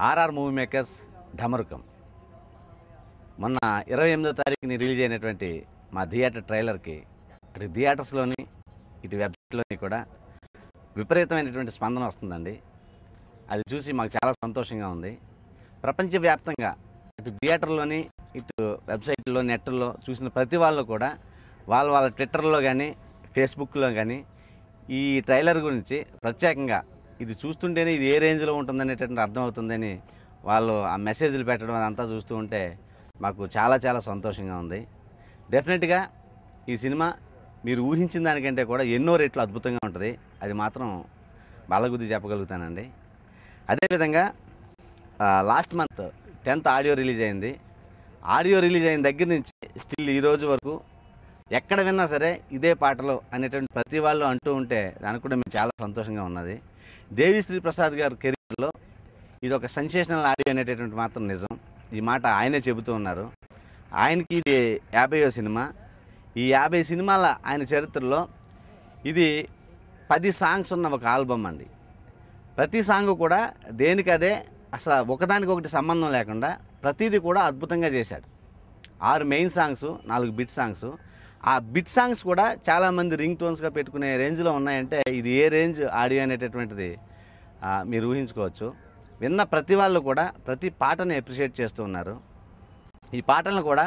RR movie makers Damarukam మొన్న 28వ తారీఖుని release అయినటువంటి మా థియేటర్ ట్రైలర్కి అటు థియేటర్స్లోని ఇటు వెబ్సైట్లోని కూడా విపరీతమైనటువంటి స్పందన వస్తుందండి. అది చూసి మాకు చాలా సంతోషంగా ఉంది. ప్రపంచవ్యాప్తంగా ఇటు థియేటర్లోని ఇటు వెబ్సైట్లో నెట్లో చూసిన ప్రతి వాళ్ళు కూడా వాళ్ళ ట్విట్టర్లో కానీ ఫేస్బుక్లో కానీ ఈ ట్రైలర్ గురించి ప్రత్యేకంగా ఇది చూస్తుంటేనే ఇది ఏ రేంజ్లో ఉంటుందనేటటువంటి అర్థమవుతుందని వాళ్ళు ఆ మెసేజ్లు పెట్టడం అదంతా చూస్తూ ఉంటే మాకు చాలా చాలా సంతోషంగా ఉంది. డెఫినెట్గా ఈ సినిమా మీరు ఊహించిన దానికంటే కూడా ఎన్నో రెట్లు అద్భుతంగా ఉంటుంది. అది మాత్రం బల్లగుద్ది చెప్పగలుగుతానండి. అదేవిధంగా last month 10th audio release అయింది. ఆడియో రిలీజ్ అయిన దగ్గర నుంచి స్టిల్ ఈ రోజు వరకు ఎక్కడ విన్నా సరే ఇదే పాటలు అనేటువంటి ప్రతి వాళ్ళు అంటూ ఉంటే దానికి కూడా మేము చాలా సంతోషంగా ఉన్నది. దేవిశ్రీ ప్రసాద్ గారి కెరీర్లో ఇది ఒక సెన్సేషనల్ ఆడియో అనేటటువంటి మాత్రం నిజం. ఈ మాట ఆయనే చెబుతూ ఉన్నారు. ఆయనకి ఇది 50వ సినిమా. ఈ 50 సినిమాల ఆయన చరిత్రలో ఇది 10 సాంగ్స్ ఉన్న ఒక ఆల్బమ్ అండి. ప్రతి సాంగ్ కూడా దేనికదే అసలు ఒకదానికొకటి సంబంధం లేకుండా ప్రతిదీ కూడా అద్భుతంగా చేశాడు. 6 మెయిన్ సాంగ్స్, 4 బిట్ సాంగ్స్. ఆ బిట్ సాంగ్స్ కూడా చాలామంది రింగ్ టోన్స్గా పెట్టుకునే రేంజ్లో ఉన్నాయంటే ఇది ఏ రేంజ్ ఆడియో అనేటటువంటిది మీరు ఊహించుకోవచ్చు. విన్న ప్రతి వాళ్ళు కూడా ప్రతి పాటని అప్రిషియేట్ చేస్తూ ఉన్నారు. ఈ పాటలను కూడా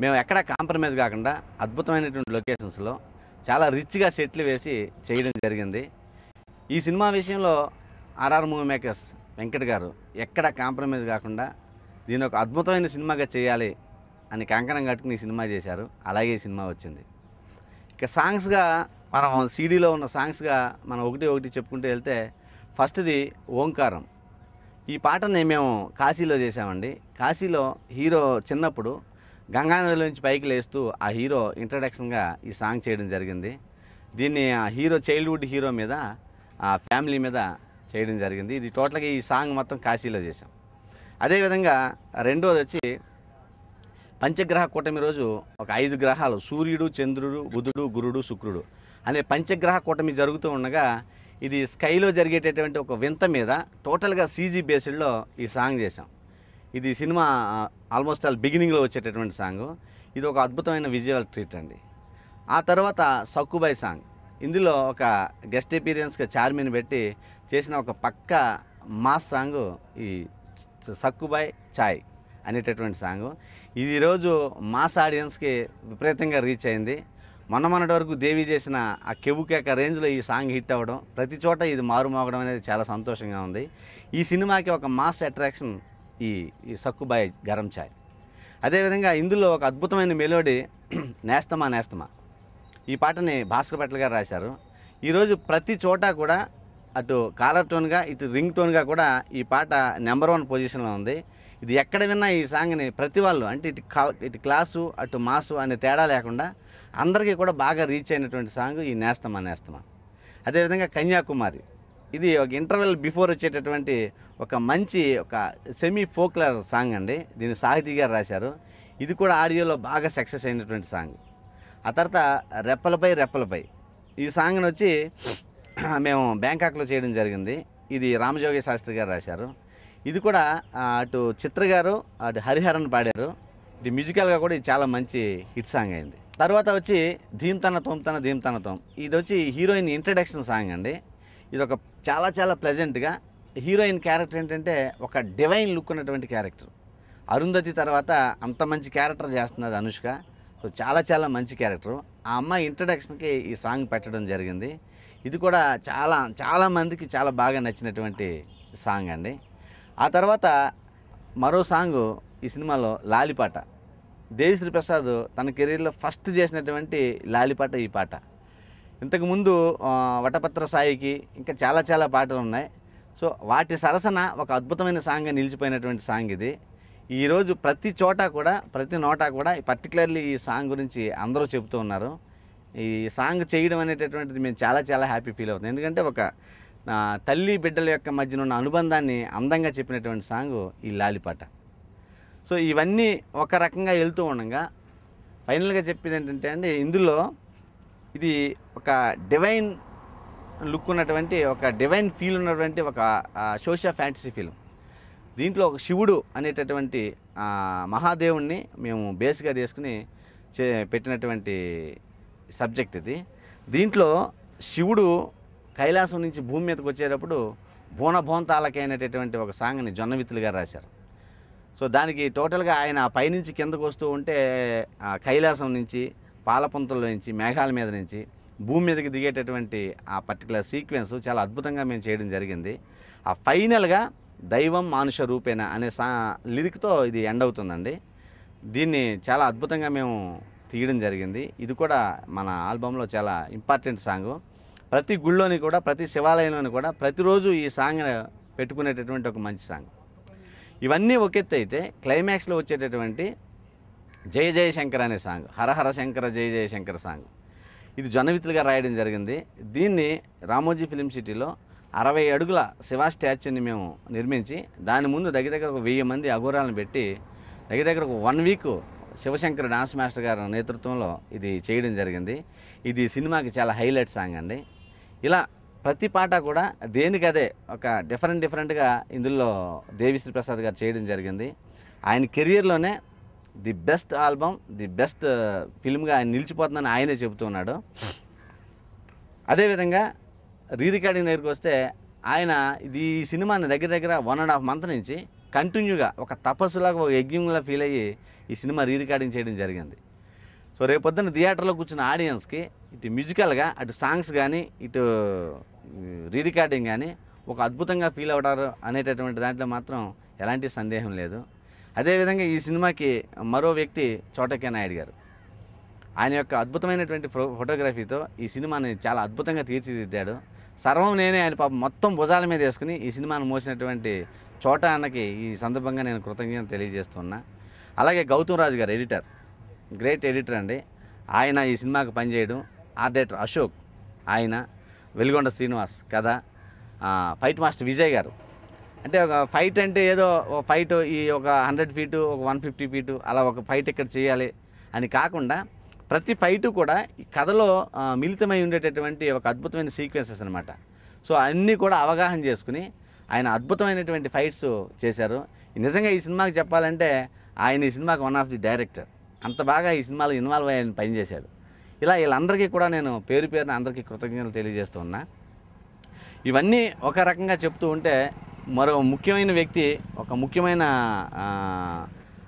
మేము ఎక్కడా కాంప్రమైజ్ కాకుండా అద్భుతమైనటువంటి లొకేషన్స్లో చాలా రిచ్గా సెట్లు వేసి చేయడం జరిగింది. ఈ సినిమా విషయంలో ఆర్ఆర్ మూవీ మేకర్స్ వెంకట్ గారు ఎక్కడ కాంప్రమైజ్ కాకుండా దీని ఒక అద్భుతమైన సినిమాగా చేయాలి అని కంకణం కట్టుకుని ఈ సినిమా చేశారు. అలాగే ఈ సినిమా వచ్చింది. ఇక సాంగ్స్గా మనం సీడీలో ఉన్న సాంగ్స్గా మనం ఒకటి చెప్పుకుంటూ వెళ్తే ఫస్ట్ది ఓంకారం. ఈ పాటని మేము కాశీలో చేసామండి. కాశీలో హీరో చిన్నప్పుడు గంగానదిలో నుంచి పైకి లేస్తూ ఆ హీరో ఇంట్రడక్షన్గా ఈ సాంగ్ చేయడం జరిగింది. దీన్ని ఆ హీరో చైల్డ్హుడ్ హీరో మీద ఆ ఫ్యామిలీ మీద చేయడం జరిగింది. ఇది టోటల్గా ఈ సాంగ్ మొత్తం కాశీలో చేసాం. అదేవిధంగా రెండోది వచ్చి పంచగ్రహ కూటమి రోజు ఒక 5 గ్రహాలు సూర్యుడు, చంద్రుడు, బుధుడు, గురుడు, శుక్రుడు అనే పంచగ్రహ కూటమి జరుగుతూ ఉండగా ఇది స్కైలో జరిగేటటువంటి ఒక వింత మీద టోటల్గా సీజీ బేస్డ్లో ఈ సాంగ్ చేసాం. ఇది సినిమా ఆల్మోస్ట్ ఆల్ బిగినింగ్లో వచ్చేటటువంటి సాంగ్. ఇది ఒక అద్భుతమైన విజువల్ ట్రీట్ అండి. ఆ తర్వాత సక్కుబాయ్ సాంగ్. ఇందులో ఒక గెస్ట్ అపీరియన్స్గా చార్మిని పెట్టి చేసిన ఒక పక్క మాస్ సాంగ్ ఈ సక్కుబాయ్ చాయ్ అనేటటువంటి సాంగ్. ఇది ఈరోజు మాస్ ఆడియన్స్కి విపరీతంగా రీచ్ అయింది. మొన్నటి వరకు దేవి చేసిన ఆ కెవ్వుకేక రేంజ్లో ఈ సాంగ్ హిట్ అవ్వడం, ప్రతి చోట ఇది మారుమోగడం అనేది చాలా సంతోషంగా ఉంది. ఈ సినిమాకి ఒక మాస్ అట్రాక్షన్ ఈ సక్కుబాయ్ గరం చాయ్. అదేవిధంగా ఇందులో ఒక అద్భుతమైన మెలోడీ నేస్తమా నేస్తమా. ఈ పాటని భాస్కర్ భట్ల గారు రాశారు. ఈరోజు ప్రతి చోట కూడా అటు కాలర్ టోన్గా ఇటు రింగ్ టోన్గా కూడా ఈ పాట నెంబర్ 1 పొజిషన్లో ఉంది. ఇది ఎక్కడ విన్నా ఈ సాంగ్ని ప్రతి వాళ్ళు అంటే ఇటు క్లాసు అటు మాసు అనే తేడా లేకుండా అందరికీ కూడా బాగా రీచ్ అయినటువంటి సాంగ్ ఈ నేస్తమా నేస్తమా. అదేవిధంగా కన్యాకుమారి. ఇది ఒక ఇంటర్వెల్ బిఫోర్ వచ్చేటటువంటి ఒక మంచి ఒక సెమీ ఫోక్లర్ సాంగ్ అండి. దీన్ని సాహితీ గారు రాశారు. ఇది కూడా ఆడియోలో బాగా సక్సెస్ అయినటువంటి సాంగ్. ఆ తర్వాత రెప్పలపై ఈ సాంగ్ని వచ్చి మేము బ్యాంకాక్లో చేయడం జరిగింది. ఇది రామజోగి శాస్త్రి గారు రాశారు. ఇది కూడా అటు చిత్ర గారు అటు హరిహరన్ పాడారు. ఇది మ్యూజికల్గా కూడా ఇది చాలా మంచి హిట్ సాంగ్ అయింది. తర్వాత వచ్చి ధీమ్తన తోమ్. ఇది వచ్చి హీరోయిన్ ఇంట్రడక్షన్ సాంగ్ అండి. ఇది ఒక చాలా చాలా ప్లెజెంట్గా హీరోయిన్ క్యారెక్టర్ ఏంటంటే ఒక డివైన్ లుక్ ఉన్నటువంటి క్యారెక్టర్. అరుంధతి తర్వాత అంత మంచి క్యారెక్టర్ చేస్తున్నది అనుష్క. సో చాలా చాలా మంచి క్యారెక్టరు. ఆ అమ్మాయి ఇంట్రడక్షన్కి ఈ సాంగ్ పెట్టడం జరిగింది. ఇది కూడా చాలా మందికి చాలా బాగా నచ్చినటువంటి సాంగ్ అండి. ఆ తర్వాత మరో సాంగు ఈ సినిమాలో లాలిపాట. దేవిశ్రీ ప్రసాద్ తన కెరీర్లో ఫస్ట్ చేసినటువంటి లాలిపాట ఈ పాట. ఇంతకుముందు వటపత్ర సాయికి ఇంకా చాలా పాటలు ఉన్నాయి. సో వాటి సరసన ఒక అద్భుతమైన సాంగ్గా నిలిచిపోయినటువంటి సాంగ్ ఇది. ఈరోజు ప్రతి చోట కూడా ప్రతి నోట కూడా పర్టికులర్లీ ఈ సాంగ్ గురించి అందరూ చెబుతూ ఉన్నారు. ఈ సాంగ్ చేయడం అనేటటువంటిది మేము చాలా హ్యాపీ ఫీల్ అవుతుంది. ఎందుకంటే ఒక తల్లి బిడ్డల యొక్క మధ్యన ఉన్న అనుబంధాన్ని అందంగా చెప్పినటువంటి సాంగ్ ఈ లాలిపాట. సో ఇవన్నీ ఒక రకంగా వెళ్తూ ఉండగా ఫైనల్గా చెప్పేది ఏంటంటే అండి, ఇందులో ఇది ఒక డివైన్ లుక్ ఉన్నటువంటి ఒక డివైన్ ఫీల్ ఉన్నటువంటి ఒక సోషియల్ ఫ్యాంటసీ ఫిల్మ్. దీంట్లో ఒక శివుడు అనేటటువంటి మహాదేవుణ్ణి మేము బేస్గా తీసుకుని పెట్టినటువంటి సబ్జెక్ట్ ఇది. దీంట్లో శివుడు కైలాసం నుంచి భూమి మీదకి వచ్చేటప్పుడు భోనభోంతాలకి అనేటటువంటి ఒక సాంగ్ని జొన్నవిత్తులు గారు రాశారు. సో దానికి టోటల్గా ఆయన పైనుంచి కిందకు వస్తూ ఉంటే కైలాసం నుంచి పాలపుంతల్లో నుంచి మేఘాల మీద నుంచి భూమి మీదకి దిగేటటువంటి ఆ పర్టికులర్ సీక్వెన్స్ చాలా అద్భుతంగా మేము చేయడం జరిగింది. ఆ ఫైనల్గా దైవం మానుష రూపేణ అనే లిరిక్తో ఇది ఎండ్ అవుతుందండి. దీన్ని చాలా అద్భుతంగా మేము తీయడం జరిగింది. ఇది కూడా మన ఆల్బంలో చాలా ఇంపార్టెంట్ సాంగు. ప్రతి గుళ్ళోని కూడా ప్రతి శివాలయంలోని కూడా ప్రతిరోజు ఈ సాంగ్ పెట్టుకునేటటువంటి ఒక మంచి సాంగ్. ఇవన్నీ ఒక ఎత్తు అయితే క్లైమాక్స్లో వచ్చేటటువంటి జయ జయ శంకర్ అనే సాంగ్, హరహర శంకర జయ జయ శంకర్ సాంగ్, ఇది జొన్నవిత్తులుగా రాయడం జరిగింది. దీన్ని రామోజీ ఫిలిం సిటీలో 60 అడుగుల శివ స్టాచ్యూని మేము నిర్మించి దాని ముందు దగ్గర ఒక 1000 మంది అఘోరాలను పెట్టి దగ్గర ఒక 1 వీక్ శివశంకర్ డాన్స్ మాస్టర్ గారి నేతృత్వంలో ఇది చేయడం జరిగింది. ఇది సినిమాకి చాలా హైలైట్ సాంగ్ అండి. ఇలా ప్రతి పాట కూడా దేనికదే ఒక డిఫరెంట్గా ఇందులో దేవిశ్రీ ప్రసాద్ గారు చేయడం జరిగింది. ఆయన కెరియర్లోనే the best album, the best ఫిల్మ్గా ఆయన నిలిచిపోతుందని ఆయనే చెబుతున్నాడు. అదేవిధంగా రికార్డింగ్ దగ్గరికి వస్తే ఆయన ఈ సినిమాని దగ్గర 1.5 month నుంచి కంటిన్యూగా ఒక తపస్సులాగా ఒక యజ్ఞంలా ఫీల్ అయ్యి ఈ సినిమా రికార్డింగ్ చేయడం జరిగింది. సో రేపొద్దున థియేటర్లో కూర్చున్న ఆడియన్స్కి ఇటు మ్యూజికల్గా అటు సాంగ్స్ కానీ ఇటు రికార్డింగ్ కానీ ఒక అద్భుతంగా ఫీల్ అవుతారు అనేటటువంటి దాంట్లో మాత్రం ఎలాంటి సందేహం లేదు. అదేవిధంగా ఈ సినిమాకి మరో వ్యక్తి చోటకే నాయుడు గారు, ఆయన యొక్క అద్భుతమైనటువంటి ఫోటోగ్రఫీతో ఈ సినిమాని చాలా అద్భుతంగా తీర్చిదిద్దాడు. సర్వం నేనే ఆయన పాపం మొత్తం భుజాల మీద వేసుకుని ఈ సినిమాను మోసినటువంటి చోట అన్నకి ఈ సందర్భంగా నేను కృతజ్ఞతలు తెలియజేస్తున్నా. అలాగే గౌతమ్ రాజు గారు ఎడిటర్, గ్రేట్ ఎడిటర్ అండి. ఆయన ఈ సినిమాకి పనిచేయడం, ఆర్ట్ డైరెక్టర్ అశోక్, ఆయన వెలిగొండ శ్రీనివాస్ కథ, ఫైట్ మాస్టర్ విజయ్ గారు. అంటే ఒక ఫైట్ అంటే ఏదో ఒక ఫైట్ ఈ ఒక 100 feet ఒక 150 feet అలా ఒక ఫైట్ ఇక్కడ చేయాలి అని కాకుండా ప్రతి ఫైటు కూడా ఈ కథలో మిళితమై ఉండేటటువంటి ఒక అద్భుతమైన సీక్వెన్సెస్ అనమాట. సో అన్నీ కూడా అవగాహన చేసుకుని ఆయన అద్భుతమైనటువంటి ఫైట్స్ చేశారు. నిజంగా ఈ సినిమాకి చెప్పాలంటే ఆయన ఈ సినిమాకి వన్ ఆఫ్ ది డైరెక్టర్, అంత బాగా ఈ సినిమాలో ఇన్వాల్వ్ అయ్యి పనిచేశాడు. ఇలా వీళ్ళందరికీ కూడా నేను పేరున అందరికీ కృతజ్ఞతలు తెలియజేస్తూ ఉన్నా. ఇవన్నీ ఒక రకంగా చెప్తూ ఉంటే మరో ముఖ్యమైన వ్యక్తి, ఒక ముఖ్యమైన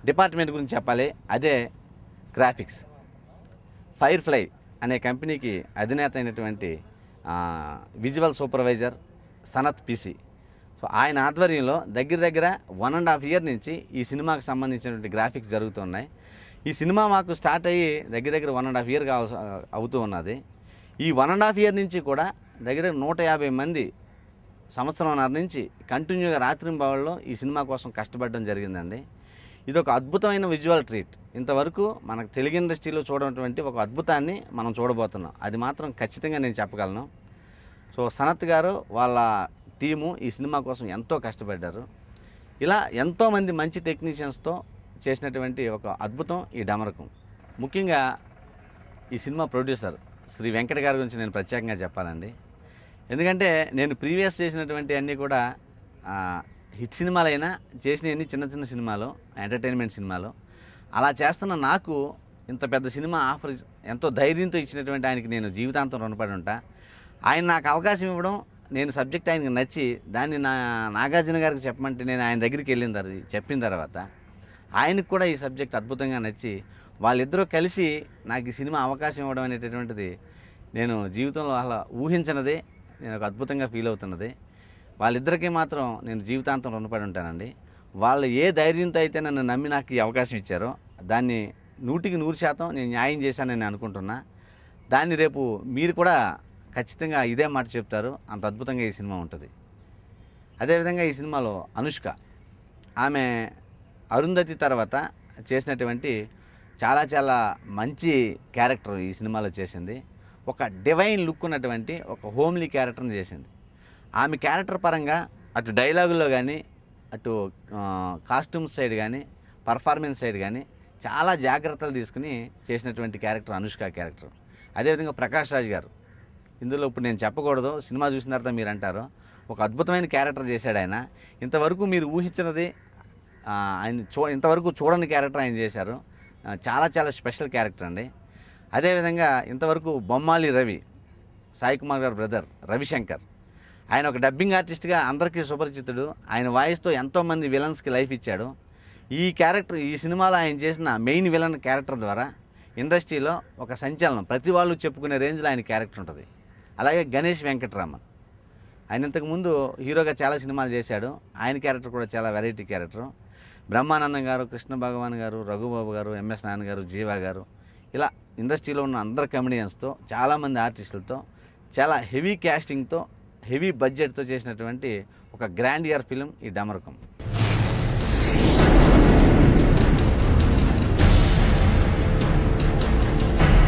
డిపార్ట్మెంట్ గురించి చెప్పాలి. అదే గ్రాఫిక్స్. ఫైర్ఫ్లై అనే కంపెనీకి అధినేత అయినటువంటి visual supervisor Sanath PC. So ఆయన ఆధ్వర్యంలో దగ్గర 1.5 year నుంచి ఈ సినిమాకి సంబంధించినటువంటి గ్రాఫిక్స్ జరుగుతున్నాయి. ఈ సినిమా మాకు స్టార్ట్ అయ్యి దగ్గర 1.5 year అవుతూ ఉన్నది. ఈ 1.5 year నుంచి కూడా దగ్గర 150 మంది సంవత్సరంన్నర నుంచి కంటిన్యూగా రాత్రింబవళ్ళలో ఈ సినిమా కోసం కష్టపడడం జరిగిందండి. ఇది ఒక అద్భుతమైన విజువల్ ట్రీట్. ఇంతవరకు మనకు తెలుగు ఇండస్ట్రీలో చూడనటువంటి ఒక అద్భుతాన్ని మనం చూడబోతున్నాం. అది మాత్రం ఖచ్చితంగా నేను చెప్పగలను. సో సనత్ గారు వాళ్ళ టీము ఈ సినిమా కోసం ఎంతో కష్టపడ్డారు. ఇలా ఎంతోమంది మంచి టెక్నీషియన్స్తో చేసినటువంటి ఒక అద్భుతం ఈ డమరకం. ముఖ్యంగా ఈ సినిమా ప్రొడ్యూసర్ శ్రీ వెంకట గారి గురించి నేను ప్రత్యేకంగా చెప్పాలండి. ఎందుకంటే నేను ప్రీవియస్ చేసినటువంటి అన్నీ కూడా హిట్ సినిమాలైనా చేసినవన్నీ చిన్న సినిమాలు, ఎంటర్టైన్మెంట్ సినిమాలు. అలా చేస్తున్న నాకు ఇంత పెద్ద సినిమా ఆఫర్ ఎంతో ధైర్యంతో ఇచ్చినటువంటి ఆయనకి నేను జీవితాంతం రుణపడి ఉంటా. ఆయన నాకు అవకాశం ఇవ్వడం, నేను సబ్జెక్ట్ ఆయనకి నచ్చి దాన్ని నాగార్జున గారికి చెప్పమంటే నేను ఆయన దగ్గరికి చెప్పిన తర్వాత ఆయనకు కూడా ఈ సబ్జెక్ట్ అద్భుతంగా నచ్చి వాళ్ళిద్దరూ కలిసి నాకు ఈ సినిమా అవకాశం ఇవ్వడం అనేటటువంటిది నేను జీవితంలో అలా ఊహించినదే, నేను ఒక అద్భుతంగా ఫీల్ అవుతున్నది. వాళ్ళిద్దరికీ మాత్రం నేను జీవితాంతం రుణపడి ఉంటానండి. వాళ్ళు ఏ ధైర్యంతో అయితే నన్ను నమ్మి నాకు ఈ అవకాశం ఇచ్చారో దాన్ని 100% నేను న్యాయం చేశానని అనుకుంటున్నా. దాన్ని రేపు మీరు కూడా ఖచ్చితంగా ఇదే మాట చెప్తారు. అంత అద్భుతంగా ఈ సినిమా ఉంటుంది. అదేవిధంగా ఈ సినిమాలో అనుష్క, ఆమె అరుంధతి తర్వాత చేసినటువంటి చాలా మంచి క్యారెక్టర్ ఈ సినిమాలో చేసింది. ఒక డివైన్ లుక్ ఉన్నటువంటి ఒక హోమ్లీ క్యారెక్టర్ని చేసింది. ఆమె క్యారెక్టర్ పరంగా అటు డైలాగుల్లో కానీ అటు కాస్ట్యూమ్స్ సైడ్ కానీ పర్ఫార్మెన్స్ సైడ్ కానీ చాలా జాగ్రత్తలు తీసుకుని చేసినటువంటి క్యారెక్టర్ అనుష్క క్యారెక్టర్. అదేవిధంగా ప్రకాష్ రాజ్ గారు, ఇందులో ఇప్పుడు నేను చెప్పకూడదు, సినిమా చూసిన తర్వాత మీరు అంటారు. ఒక అద్భుతమైన క్యారెక్టర్ చేశాడు ఆయన. ఇంతవరకు మీరు ఊహించినది ఆయన ఇంతవరకు చూడని క్యారెక్టర్ ఆయన చేశారు. చాలా చాలా స్పెషల్ క్యారెక్టర్ అండి. అదేవిధంగా ఇంతవరకు బొమ్మాలి రవి, సాయి కుమార్ గారు బ్రదర్ రవిశంకర్, ఆయన ఒక డబ్బింగ్ ఆర్టిస్ట్గా అందరికీ సుపరిచితుడు. ఆయన వాయిస్తో ఎంతోమంది విలన్స్కి లైఫ్ ఇచ్చాడు. ఈ సినిమాలో ఆయన చేసిన మెయిన్ విలన్ క్యారెక్టర్ ద్వారా ఇండస్ట్రీలో ఒక సంచలనం, ప్రతి వాళ్ళు చెప్పుకునే రేంజ్లో ఆయన క్యారెక్టర్ ఉంటుంది. అలాగే గణేష్ వెంకటరామన్, ఆయన ఇంతకుముందు హీరోగా చాలా సినిమాలు చేశాడు. ఆయన క్యారెక్టర్ కూడా చాలా వెరైటీ క్యారెక్టర్. బ్రహ్మానందం గారు, కృష్ణ భగవాన్ గారు, రఘుబాబు గారు, ఎంఎస్ నాన్న గారు, జీవా గారు, ఇలా ఇండస్ట్రీలో ఉన్న అందరు కమెడియన్స్తో, చాలామంది ఆర్టిస్టులతో, చాలా హెవీ క్యాస్టింగ్తో, హెవీ బడ్జెట్తో చేసినటువంటి ఒక గ్రాండ్ ఇయర్ ఫిలిం ఈ డమరుకం.